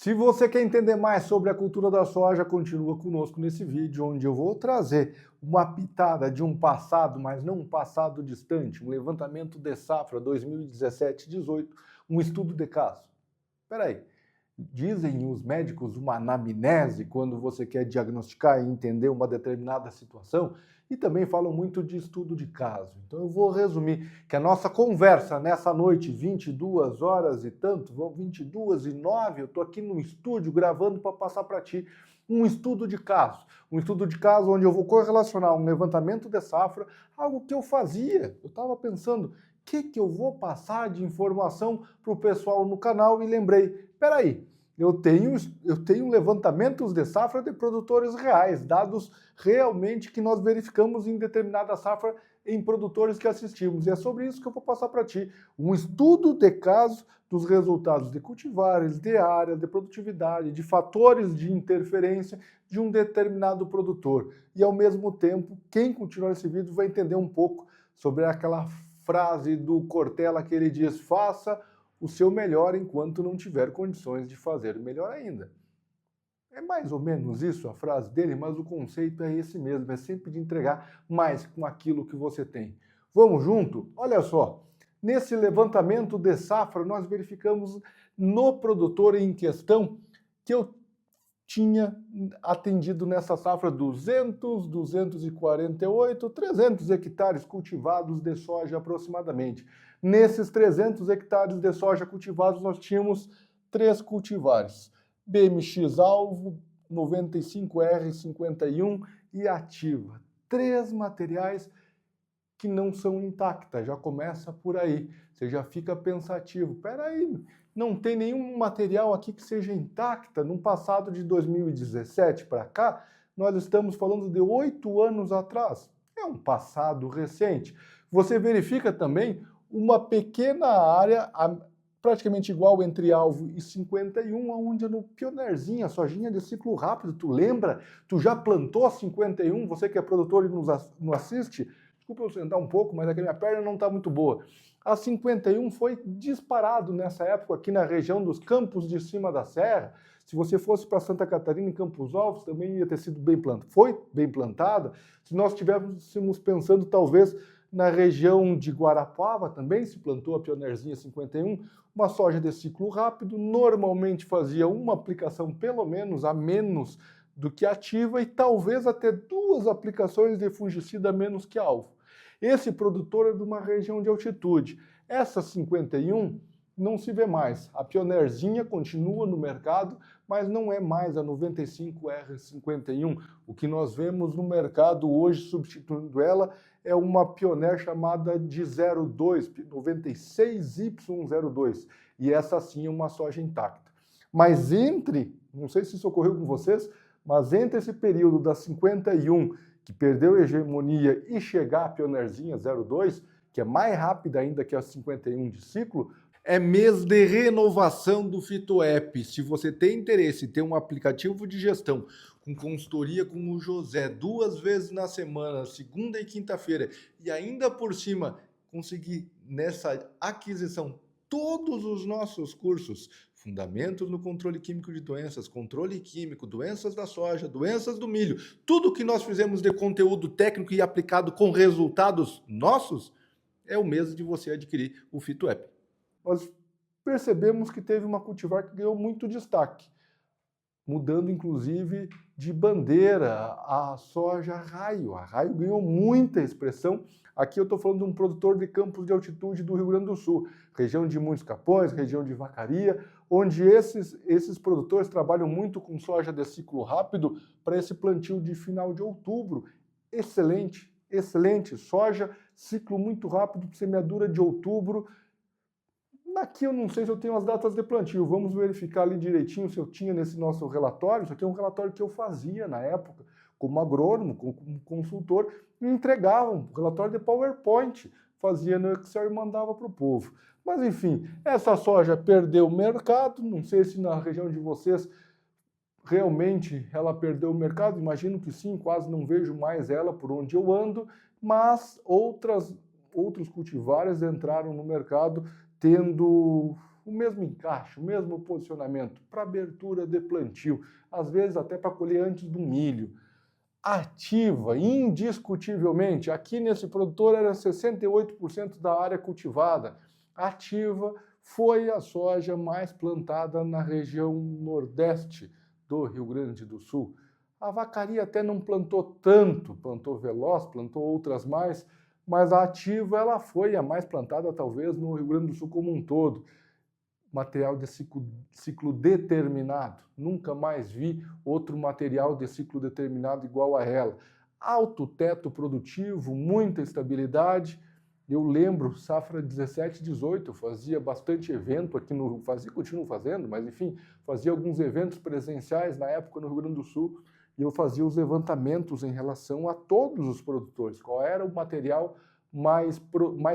Se você quer entender mais sobre a cultura da soja, continua conosco nesse vídeo, onde eu vou trazer uma pitada de um passado, mas não um passado distante, um levantamento de safra 2017-18, um estudo de caso. Espera aí, dizem os médicos uma anamnese quando você quer diagnosticar e entender uma determinada situação, e também falam muito de estudo de caso. Então eu vou resumir que a nossa conversa nessa noite, 22 horas e tanto, 22h09, eu estou aqui no estúdio gravando para passar para ti um estudo de caso. Um estudo de caso onde eu vou correlacionar um levantamento de safra, algo que eu fazia. Eu estava pensando, o que eu vou passar de informação para o pessoal no canal e lembrei, espera aí, eu tenho levantamentos de safra de produtores reais, dados realmente que nós verificamos em determinada safra em produtores que assistimos. E é sobre isso que eu vou passar para ti. Um estudo de caso dos resultados de cultivares, de área, de produtividade, de fatores de interferência de um determinado produtor. E ao mesmo tempo, quem continuar esse vídeo vai entender um pouco sobre aquela frase do Cortella que ele diz: faça o seu melhor enquanto não tiver condições de fazer melhor ainda. É mais ou menos isso a frase dele, mas o conceito é esse mesmo, é sempre de entregar mais com aquilo que você tem. Vamos junto? Olha só, nesse levantamento de safra nós verificamos no produtor em questão que eu tinha atendido nessa safra 200, 248, 300 hectares cultivados de soja aproximadamente. Nesses 300 hectares de soja cultivados, nós tínhamos 3 cultivares: BMX Alvo, 95R51 e Ativa. 3 materiais que não são intactas, já começa por aí. Você já fica pensativo, peraí, não tem nenhum material aqui que seja intacta. No passado de 2017 para cá, nós estamos falando de 8 anos atrás. É um passado recente. Você verifica também uma pequena área, praticamente igual entre alvo e 51, onde é no pioneirzinho, a sojinha de ciclo rápido. Tu lembra? Tu já plantou a 51? Você que é produtor e nos assiste, desculpa eu sentar um pouco, mas é que a minha perna não está muito boa. A 51 foi disparado nessa época aqui na região dos Campos de Cima da Serra. Se você fosse para Santa Catarina, em Campos Altos, também ia ter sido bem plantada. Foi bem plantada. Se nós estivéssemos pensando, talvez, na região de Guarapuava, também se plantou a Pioneirzinha 51, uma soja de ciclo rápido, normalmente fazia uma aplicação pelo menos a menos do que ativa e talvez até 2 aplicações de fungicida a menos que alvo. Esse produtor é de uma região de altitude. Essa 51 não se vê mais. A Pioneirzinha continua no mercado, mas não é mais a 95R51. O que nós vemos no mercado hoje, substituindo ela, é uma Pioneer chamada de 02, 96Y02. E essa sim é uma soja intacta. Mas não sei se isso ocorreu com vocês, mas entre esse período da 51, que perdeu a hegemonia, e chegar a Pioneirzinha 02, que é mais rápida ainda que a 51 de ciclo, é mês de renovação do FitoApp. Se você tem interesse em ter um aplicativo de gestão com consultoria com o José 2 vezes na semana, segunda e quinta-feira, e ainda por cima conseguir nessa aquisição todos os nossos cursos: Fundamentos no Controle Químico de Doenças, Controle Químico, Doenças da Soja, Doenças do Milho, tudo que nós fizemos de conteúdo técnico e aplicado com resultados nossos, é o mês de você adquirir o FitoApp. Nós percebemos que teve uma cultivar que ganhou muito destaque, mudando inclusive de bandeira a soja raio. A raio ganhou muita expressão. Aqui eu estou falando de um produtor de campos de altitude do Rio Grande do Sul, região de Muitos Capões, região de Vacaria, onde esses produtores trabalham muito com soja de ciclo rápido para esse plantio de final de outubro. Excelente, excelente. Soja, ciclo muito rápido, semeadura de outubro. Aqui eu não sei se eu tenho as datas de plantio, vamos verificar ali direitinho se eu tinha nesse nosso relatório. Isso aqui é um relatório que eu fazia na época, como agrônomo, como consultor, e entregava um relatório de PowerPoint, fazia no Excel e mandava para o povo. Mas enfim, essa soja perdeu o mercado, não sei se na região de vocês realmente ela perdeu o mercado, imagino que sim, quase não vejo mais ela por onde eu ando, mas outros cultivares entraram no mercado tendo o mesmo encaixe, o mesmo posicionamento para abertura de plantio, às vezes até para colher antes do milho. Ativa, indiscutivelmente, aqui nesse produtor era 68% da área cultivada. Ativa foi a soja mais plantada na região nordeste do Rio Grande do Sul. A vacaria até não plantou tanto, plantou Veloz, plantou outras mais, mas a Ativa ela foi a mais plantada talvez no Rio Grande do Sul como um todo. Material de ciclo determinado. Nunca mais vi outro material de ciclo determinado igual a ela. Alto teto produtivo, muita estabilidade. Eu lembro, safra 17, 18, eu fazia bastante evento aqui no... continuo fazendo, mas enfim, fazia alguns eventos presenciais na época no Rio Grande do Sul e eu fazia os levantamentos em relação a todos os produtores. Qual era o material mais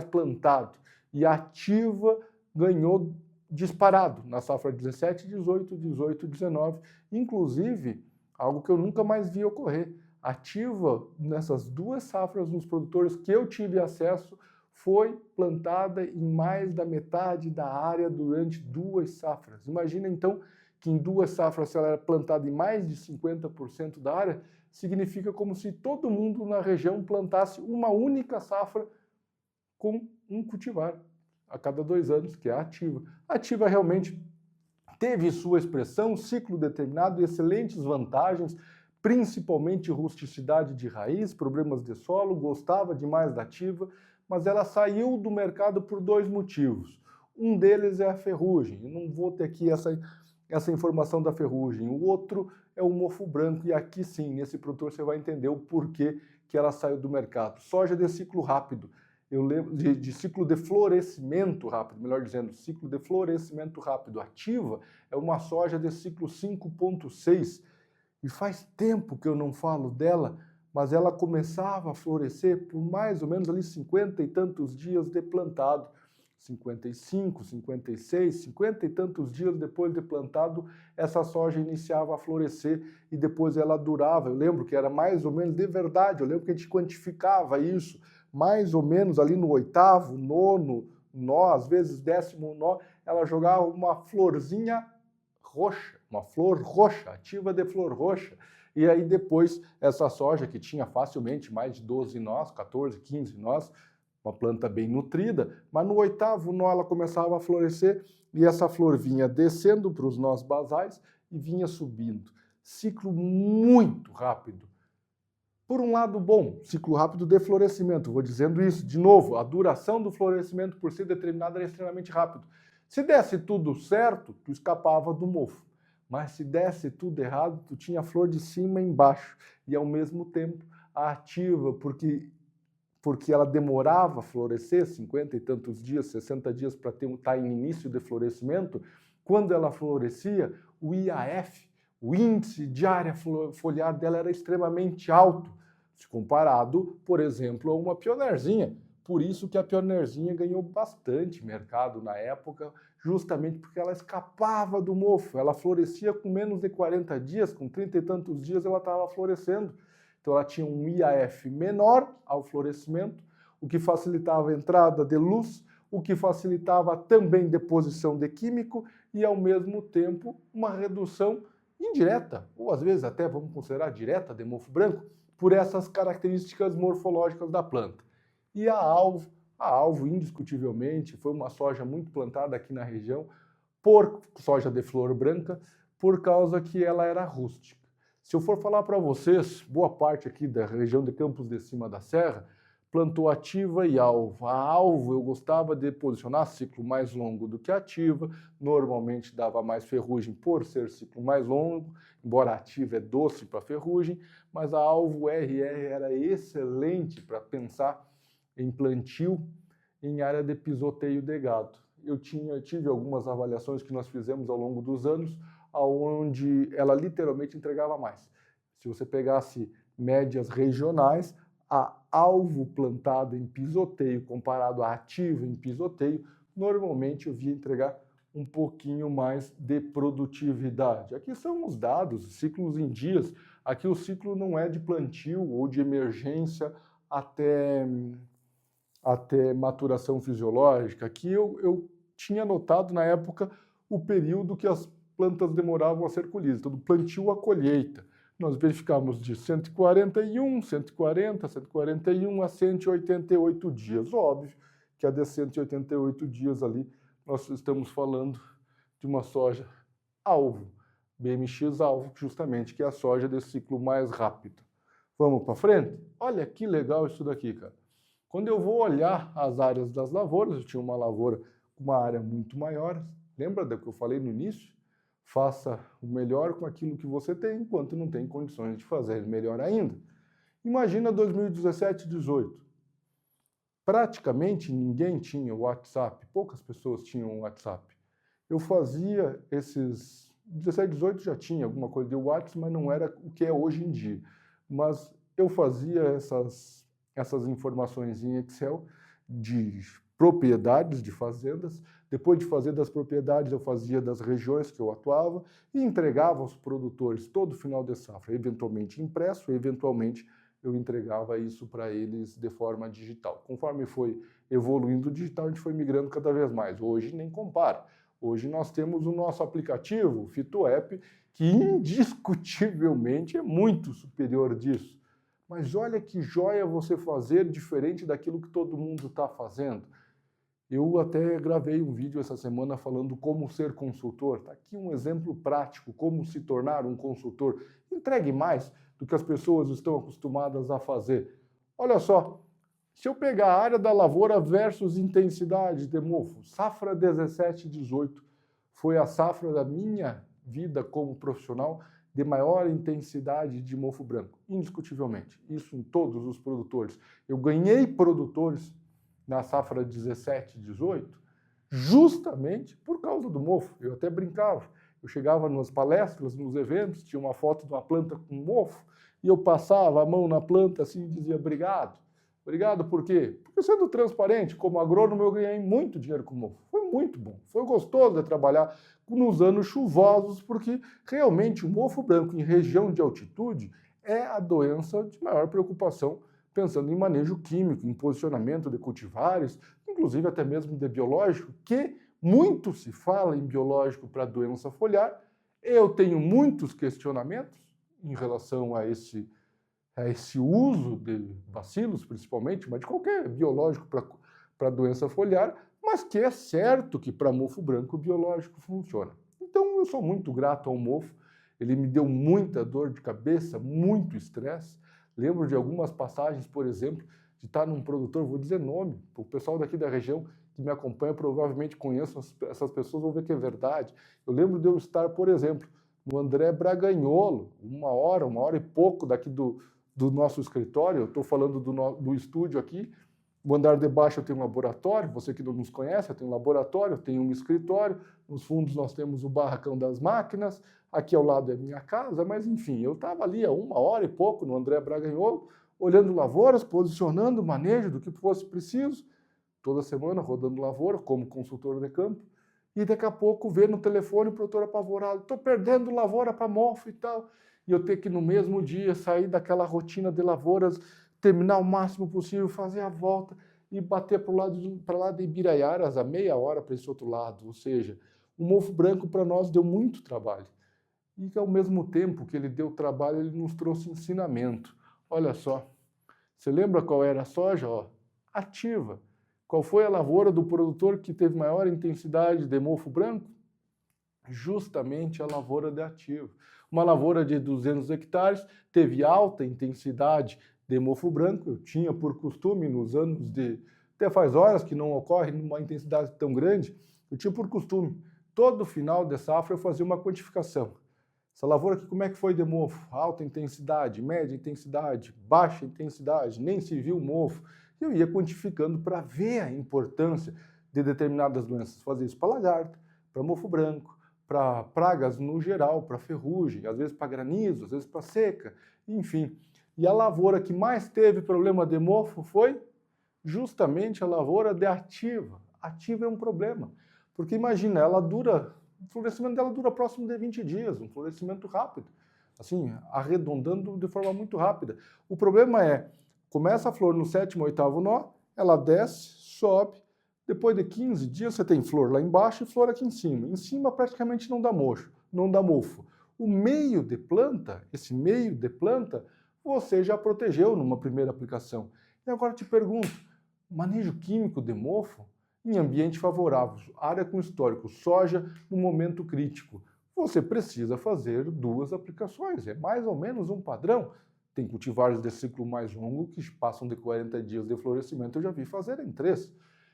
plantado? E a Ativa ganhou disparado na safra 17, 18, 18, 19. Inclusive, algo que eu nunca mais vi ocorrer. Ativa, nessas duas safras nos produtores que eu tive acesso, foi plantada em mais da metade da área durante duas safras. Imagina, então, que em duas safras, se ela era plantada em mais de 50% da área, significa como se todo mundo na região plantasse uma única safra com um cultivar a cada 2 anos, que é a Ativa. A Ativa realmente teve sua expressão, ciclo determinado e excelentes vantagens, principalmente rusticidade de raiz, problemas de solo, gostava demais da Ativa, mas ela saiu do mercado por 2 motivos. Um deles é a ferrugem, eu não vou ter aqui essa informação da ferrugem. O outro é o mofo branco, e aqui sim, nesse produtor você vai entender o porquê que ela saiu do mercado. Soja de ciclo rápido. Eu lembro de ciclo de florescimento rápido, melhor dizendo, ciclo de florescimento rápido. Ativa é uma soja de ciclo 5.6 e faz tempo que eu não falo dela, mas ela começava a florescer por mais ou menos ali 50 e tantos dias de plantado. 55, 56, 50 e tantos dias depois de plantado, essa soja iniciava a florescer e depois ela durava. Eu lembro que era mais ou menos de verdade, eu lembro que a gente quantificava isso, mais ou menos ali no 8º, 9º nó, às vezes 10º nó, ela jogava uma florzinha roxa, uma flor roxa, ativa de flor roxa. E aí depois essa soja que tinha facilmente mais de 12 nós, 14, 15 nós, uma planta bem nutrida, mas no 8º nó ela começava a florescer e essa flor vinha descendo para os nós basais e vinha subindo. Ciclo muito rápido. Por um lado bom, ciclo rápido de florescimento, vou dizendo isso de novo, a duração do florescimento por ser determinada era extremamente rápido. Se desse tudo certo, tu escapava do mofo, mas se desse tudo errado, tu tinha a flor de cima e embaixo, e ao mesmo tempo a Ativa, porque ela demorava a florescer, 50 e tantos dias, 60 dias para estar em início de florescimento, quando ela florescia, o IAF, o índice de área foliar dela era extremamente alto, se comparado, por exemplo, a uma pioneirzinha. Por isso que a pioneirzinha ganhou bastante mercado na época, justamente porque ela escapava do mofo, ela florescia com menos de 40 dias, com 30 e tantos dias ela estava florescendo. Então ela tinha um IAF menor ao florescimento, o que facilitava a entrada de luz, o que facilitava também deposição de químico e, ao mesmo tempo, uma redução indireta, ou às vezes até vamos considerar direta de mofo branco, por essas características morfológicas da planta. E a alvo indiscutivelmente foi uma soja muito plantada aqui na região, soja de flor branca, por causa que ela era rústica. Se eu for falar para vocês, boa parte aqui da região de Campos de Cima da Serra plantou Ativa e alvo. A alvo eu gostava de posicionar ciclo mais longo do que a Ativa, normalmente dava mais ferrugem por ser ciclo mais longo, embora a Ativa é doce para ferrugem, mas a alvo RR era excelente para pensar em plantio em área de pisoteio de gado. Eu tive algumas avaliações que nós fizemos ao longo dos anos, onde ela literalmente entregava mais. Se você pegasse médias regionais, a alvo plantada em pisoteio comparado à Ativa em pisoteio, normalmente eu via entregar um pouquinho mais de produtividade. Aqui são os dados, ciclos em dias. Aqui o ciclo não é de plantio ou de emergência até maturação fisiológica. Aqui eu tinha notado na época o período que as plantas demoravam a ser colhidas, então do plantio à colheita. Nós verificamos de 141 a 188 dias. Óbvio que a de 188 dias ali, nós estamos falando de uma soja alvo, BMX alvo, justamente, que é a soja desse ciclo mais rápido. Vamos para frente? Olha que legal isso daqui, cara. Quando eu vou olhar as áreas das lavouras, eu tinha uma lavoura com uma área muito maior. Lembra do que eu falei no início? Faça o melhor com aquilo que você tem, enquanto não tem condições de fazer melhor ainda. Imagina 2017, 18. Praticamente ninguém tinha o WhatsApp, poucas pessoas tinham o WhatsApp. Eu fazia esses... 17, 18 já tinha alguma coisa de WhatsApp, mas não era o que é hoje em dia. Mas eu fazia essas informações em Excel de propriedades de fazendas. Depois de fazer das propriedades, eu fazia das regiões que eu atuava e entregava aos produtores todo final de safra, eventualmente impresso, eventualmente eu entregava isso para eles de forma digital. Conforme foi evoluindo o digital, a gente foi migrando cada vez mais. Hoje nem compara. Hoje nós temos o nosso aplicativo, o FitoApp, que indiscutivelmente é muito superior disso. Mas olha que joia você fazer diferente daquilo que todo mundo está fazendo. Eu até gravei um vídeo essa semana falando como ser consultor. Está aqui um exemplo prático, como se tornar um consultor. Entregue mais do que as pessoas estão acostumadas a fazer. Olha só, se eu pegar a área da lavoura versus intensidade de mofo, safra 17, 18, foi a safra da minha vida como profissional de maior intensidade de mofo branco, indiscutivelmente. Isso em todos os produtores. Eu ganhei produtores na safra 17, 18, justamente por causa do mofo. Eu até brincava. Eu chegava nas palestras, nos eventos, tinha uma foto de uma planta com mofo, e eu passava a mão na planta assim e dizia obrigado. Obrigado por quê? Porque sendo transparente, como agrônomo eu ganhei muito dinheiro com mofo. Foi muito bom, foi gostoso de trabalhar nos anos chuvosos, porque realmente o mofo branco em região de altitude é a doença de maior preocupação, pensando em manejo químico, em posicionamento de cultivares, inclusive até mesmo de biológico, que muito se fala em biológico para doença foliar. Eu tenho muitos questionamentos em relação a esse uso de bacilos, principalmente, mas de qualquer biológico para doença foliar, mas que é certo que para mofo branco o biológico funciona. Então eu sou muito grato ao mofo, ele me deu muita dor de cabeça, muito estresse. Lembro de algumas passagens, por exemplo, de estar num produtor, vou dizer nome, o pessoal daqui da região que me acompanha provavelmente conhece essas pessoas, vão ver que é verdade. Eu lembro de eu estar, por exemplo, no André Braganholo, uma hora e pouco daqui do nosso escritório. Eu estou falando do estúdio aqui. O andar de baixo eu tenho um laboratório, você que não nos conhece, eu tenho um laboratório, eu tenho um escritório, nos fundos nós temos o barracão das máquinas, aqui ao lado é minha casa, mas enfim, eu estava ali há uma hora e pouco no André Braganholo, olhando lavouras, posicionando o manejo do que fosse preciso, toda semana rodando lavoura como consultor de campo, e daqui a pouco ver no telefone o produtor apavorado, estou perdendo lavoura para mofo e tal, e eu ter que no mesmo dia sair daquela rotina de lavouras, terminar o máximo possível, fazer a volta e bater para lá de Ibiraiaras a meia hora para esse outro lado. Ou seja, o mofo branco para nós deu muito trabalho. E que ao mesmo tempo que ele deu trabalho, ele nos trouxe ensinamento. Olha só, você lembra qual era a soja? Ó, ativa. Qual foi a lavoura do produtor que teve maior intensidade de mofo branco? Justamente a lavoura de ativa. Uma lavoura de 200 hectares teve alta intensidade de mofo branco. Eu tinha por costume nos anos de... Até faz horas que não ocorre numa intensidade tão grande. Eu tinha por costume, todo final de safra eu fazia uma quantificação. Essa lavoura aqui, como é que foi de mofo? Alta intensidade, média intensidade, baixa intensidade, nem se viu mofo. Eu ia quantificando para ver a importância de determinadas doenças. Fazer isso para lagarta, para mofo branco, para pragas no geral, para ferrugem, às vezes para granizo, às vezes para seca, enfim. E a lavoura que mais teve problema de mofo foi justamente a lavoura de ativa. Ativa é um problema, porque imagina, o florescimento dela dura próximo de 20 dias, um florescimento rápido, assim, arredondando de forma muito rápida. O problema é, começa a flor no 7º, 8º nó, ela desce, sobe, Depois de 15 dias você tem flor lá embaixo e flor aqui em cima. Em cima praticamente não dá mocho, não dá mofo. O meio de planta, esse meio de planta, você já protegeu numa primeira aplicação. E agora te pergunto, manejo químico de mofo em ambiente favorável, área com histórico, soja no momento crítico. Você precisa fazer 2 aplicações, é mais ou menos um padrão. Tem cultivares de ciclo mais longo que passam de 40 dias de florescimento, eu já vi fazer em 3.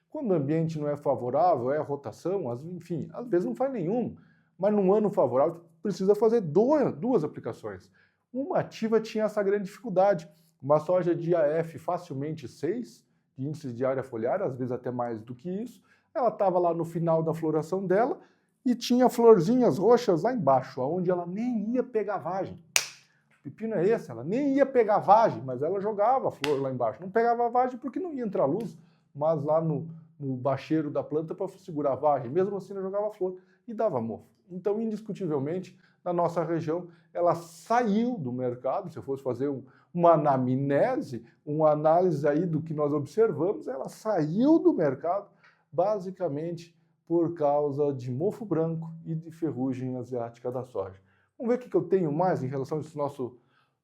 Quando o ambiente não é favorável, é rotação, enfim, às vezes não faz nenhum. Mas num ano favorável, precisa fazer 2 aplicações. Uma ativa tinha essa grande dificuldade. Uma soja de AF facilmente 6, de índice de área foliar, às vezes até mais do que isso. Ela estava lá no final da floração dela e tinha florzinhas roxas lá embaixo, onde ela nem ia pegar vagem. O pepino é esse, ela nem ia pegar vagem, mas ela jogava a flor lá embaixo. Não pegava vagem porque não ia entrar luz, mas lá no bacheiro da planta para segurar a vagem. Mesmo assim, ela jogava flor e dava mofo. Então, indiscutivelmente, na nossa região, ela saiu do mercado. Se eu fosse fazer uma anamnese, uma análise aí do que nós observamos, ela saiu do mercado basicamente por causa de mofo branco e de ferrugem asiática da soja. Vamos ver o que eu tenho mais em relação a esse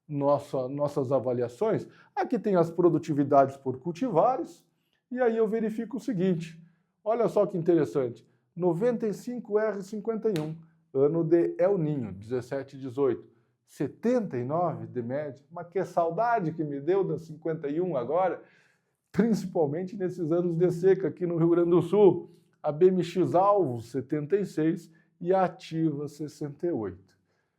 nossas avaliações. Aqui tem as produtividades por cultivares, e aí eu verifico o seguinte, olha só que interessante, 95R51, ano de El Ninho, 17 e 18, 79 de média, mas que saudade que me deu da 51 agora, principalmente nesses anos de seca aqui no Rio Grande do Sul, a BMX Alvo 76 e a Ativa 68.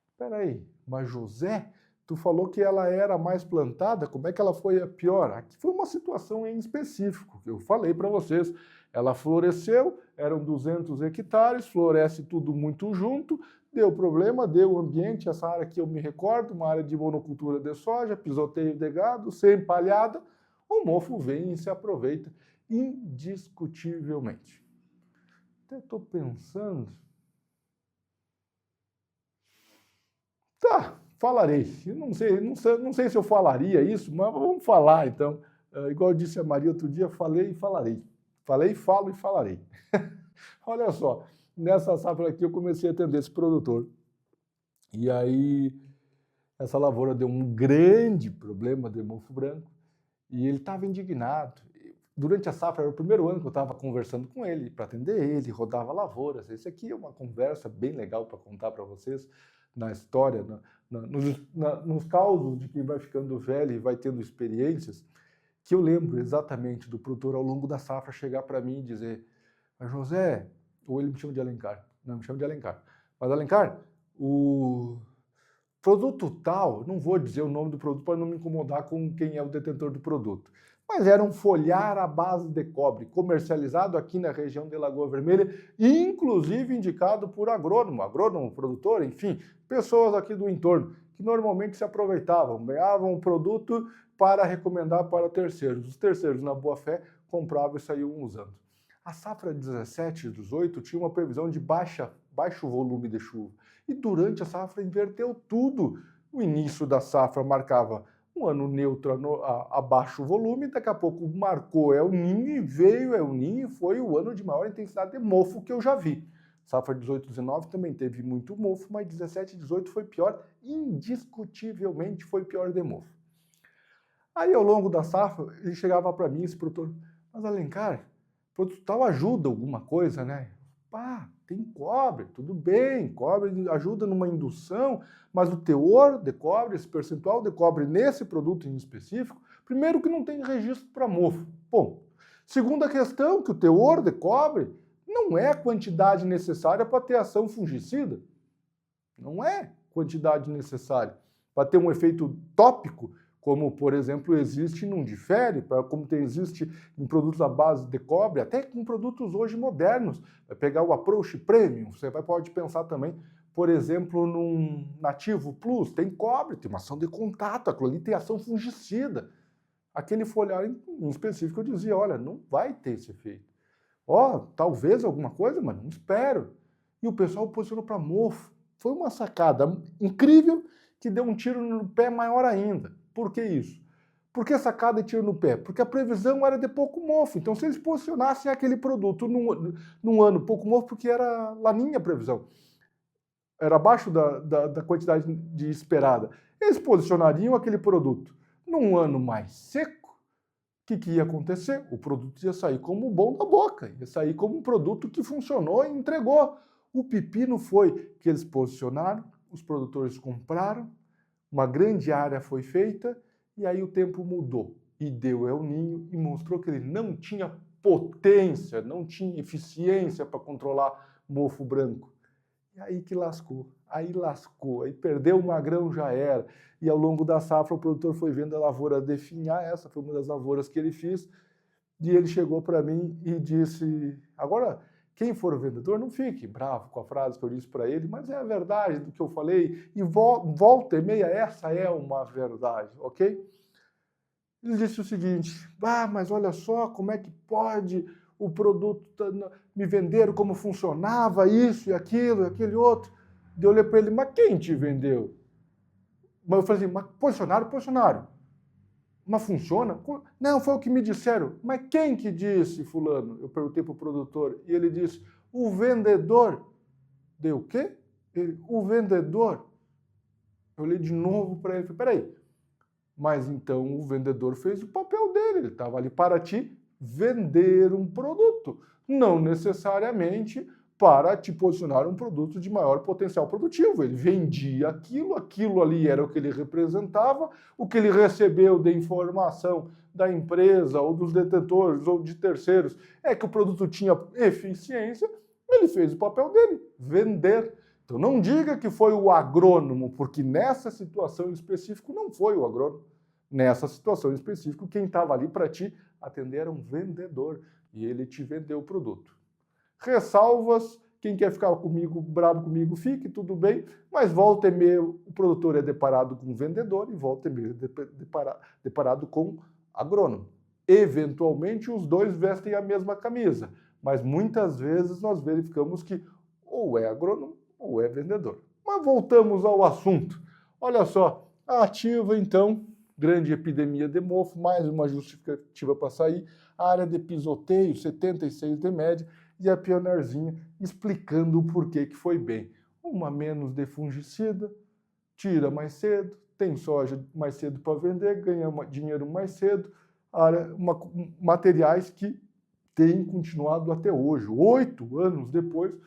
Espera aí, mas José, tu falou que ela era mais plantada, como é que ela foi a pior? Aqui foi uma situação em específico, que eu falei para vocês. Ela floresceu, eram 200 hectares, floresce tudo muito junto, deu problema, deu ambiente, essa área que eu me recordo, uma área de monocultura de soja, pisoteio de gado, sem palhada, o mofo vem e se aproveita indiscutivelmente. Até estou pensando... Tá, falarei. Eu não sei se eu falaria isso, mas vamos falar então. Igual disse a Maria outro dia, falei e falarei. Falei, falo e falarei. Olha só, nessa safra aqui eu comecei a atender esse produtor. E aí, essa lavoura deu um grande problema de mofo branco e ele estava indignado. Durante a safra, era o primeiro ano que eu estava conversando com ele, para atender ele, rodava lavouras. Esse aqui é uma conversa bem legal para contar para vocês na história, nos causos de quem vai ficando velho e vai tendo experiências, que eu lembro exatamente do produtor ao longo da safra chegar para mim e dizer, mas José, ou ele me chama de Alencar, não, me chama de Alencar, mas Alencar, o produto tal, não vou dizer o nome do produto para não me incomodar com quem é o detentor do produto, mas era um folhar à base de cobre, comercializado aqui na região de Lagoa Vermelha, inclusive indicado por agrônomo, produtor, enfim, pessoas aqui do entorno, que normalmente se aproveitavam, ganhavam o produto para recomendar para terceiros. Os terceiros, na boa fé, compravam e saíam usando. A safra 17 e 18 tinha uma previsão de baixo volume de chuva, e durante a safra inverteu tudo. O início da safra marcava um ano neutro a baixo volume, daqui a pouco marcou El Ninho e veio El Ninho e foi o ano de maior intensidade de mofo que eu já vi. Safra 18 e 19 também teve muito mofo, mas 17 e 18 foi pior, indiscutivelmente foi pior de mofo. Aí ao longo da safra, ele chegava para mim, esse produtor, mas Alencar, produto tal ajuda alguma coisa, né? Pá, tem cobre, tudo bem, cobre ajuda numa indução, mas o teor de cobre, esse percentual de cobre nesse produto em específico, primeiro que não tem registro para mofo. Bom, segunda questão, que o teor de cobre não é a quantidade necessária para ter ação fungicida. Não é quantidade necessária para ter um efeito tópico, como, por exemplo, existe num difere, como existe em produtos à base de cobre, até com produtos hoje modernos. Vai pegar o Approach Premium, você pode pensar também, por exemplo, num Nativo Plus, tem cobre, tem uma ação de contato, aquilo ali tem ação fungicida. Aquele folhar em específico eu dizia, olha, não vai ter esse efeito. Talvez alguma coisa, mas não espero. E o pessoal posicionou para mofo. Foi uma sacada incrível que deu um tiro no pé maior ainda. Por que isso? Por que sacada e tiro no pé? Porque a previsão era de pouco mofo. Então, se eles posicionassem aquele produto num ano pouco mofo, porque era laninha a previsão, era abaixo da quantidade de esperada, eles posicionariam aquele produto num ano mais seco, o que ia acontecer? O produto ia sair como bom da boca, ia sair como um produto que funcionou e entregou. O pepino foi que eles posicionaram, os produtores compraram, uma grande área foi feita, e aí o tempo mudou. E deu El Niño e mostrou que ele não tinha potência, não tinha eficiência para controlar mofo branco. E aí que lascou, aí perdeu o magrão, já era. E ao longo da safra o produtor foi vendo a lavoura definhar, essa foi uma das lavouras que ele fez, e ele chegou para mim e disse, agora, quem for vendedor, não fique bravo com a frase que eu disse para ele, mas é a verdade do que eu falei, e volta e meia, essa é uma verdade, ok? Ele disse o seguinte, mas olha só, como é que pode o produto me vender, como funcionava isso e aquele outro. Eu olhei para ele, mas quem te vendeu? Mas eu falei assim, mas posicionário. Mas funciona? Não, foi o que me disseram. Mas quem que disse, fulano? Eu perguntei para o produtor. E ele disse, o vendedor. Deu o quê? O vendedor. Eu olhei de novo para ele e falei, peraí. Mas então o vendedor fez o papel dele. Ele estava ali para te vender um produto. Não necessariamente para te posicionar um produto de maior potencial produtivo. Ele vendia aquilo ali era o que ele representava, o que ele recebeu de informação da empresa ou dos detentores ou de terceiros é que o produto tinha eficiência, ele fez o papel dele, vender. Então não diga que foi o agrônomo, porque nessa situação em específico não foi o agrônomo. Nessa situação em específico, quem estava ali para te atender era um vendedor e ele te vendeu o produto. Ressalvas, quem quer ficar comigo, bravo comigo, fique, tudo bem, mas volta e meia o produtor é deparado com o vendedor e volta e meia deparado com agrônomo. Eventualmente os dois vestem a mesma camisa, mas muitas vezes nós verificamos que ou é agrônomo ou é vendedor. Mas voltamos ao assunto. Olha só, a ativa então, grande epidemia de mofo, mais uma justificativa para sair, a área de pisoteio, 76 de média, e a pionarzinha explicando o porquê que foi bem. Uma menos de fungicida, tira mais cedo, tem soja mais cedo para vender, ganha dinheiro mais cedo, materiais que têm continuado até hoje. 8 anos depois,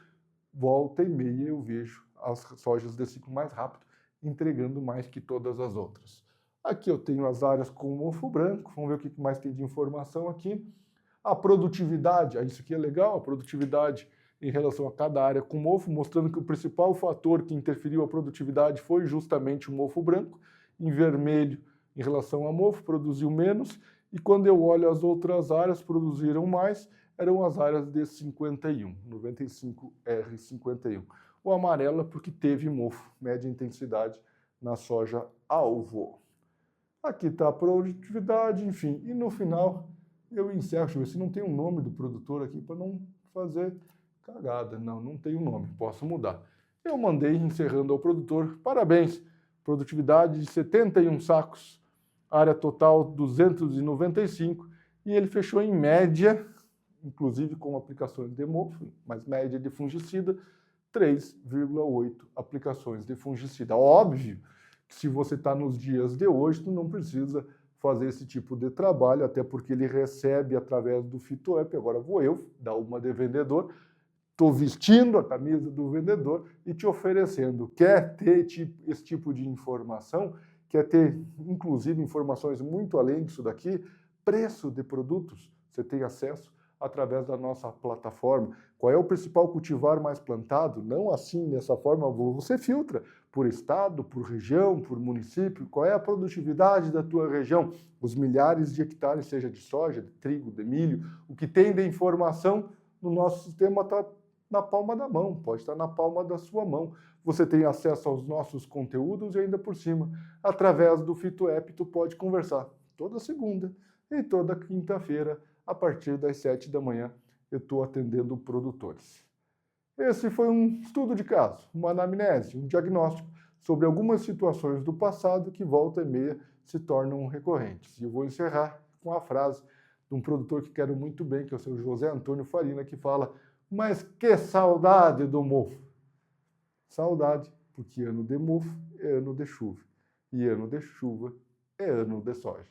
volta e meia eu vejo as sojas de ciclo mais rápido entregando mais que todas as outras. Aqui eu tenho as áreas com mofo branco, vamos ver o que mais tem de informação aqui. A produtividade, isso aqui é legal, a produtividade em relação a cada área com mofo, mostrando que o principal fator que interferiu a produtividade foi justamente o mofo branco. Em vermelho, em relação a mofo, produziu menos, e quando eu olho as outras áreas, produziram mais, eram as áreas de 51, 95R51. O amarelo é porque teve mofo, média intensidade na soja alvo. Aqui está a produtividade, enfim, e no final eu encerro, deixa eu ver se não tem um nome do produtor aqui para não fazer cagada. Não tem um nome, posso mudar. Eu mandei encerrando ao produtor, parabéns, produtividade de 71 sacos, área total 295, e ele fechou em média, inclusive com aplicações de mofo, mas média de fungicida, 3,8 aplicações de fungicida. Óbvio que se você está nos dias de hoje, tu não precisa fazer esse tipo de trabalho, até porque ele recebe através do FitoEP. Agora vou eu dar uma de vendedor, estou vestindo a camisa do vendedor e te oferecendo. Quer ter esse tipo de informação? Quer ter, inclusive, informações muito além disso daqui? Preço de produtos, você tem acesso através da nossa plataforma. Qual é o principal cultivar mais plantado? Não assim, dessa forma, você filtra por estado, por região, por município. Qual é a produtividade da tua região? Os milhares de hectares, seja de soja, de trigo, de milho. O que tem de informação no nosso sistema está na palma da mão, pode estar na palma da sua mão. Você tem acesso aos nossos conteúdos e ainda por cima, através do FitoEP, tu pode conversar toda segunda e toda quinta-feira, a partir das 7 da manhã, eu estou atendendo produtores. Esse foi um estudo de caso, uma anamnese, um diagnóstico sobre algumas situações do passado que volta e meia se tornam recorrentes. E eu vou encerrar com a frase de um produtor que quero muito bem, que é o seu José Antônio Farina, que fala: mas que saudade do mofo! Saudade, porque ano de mofo é ano de chuva, e ano de chuva é ano de soja.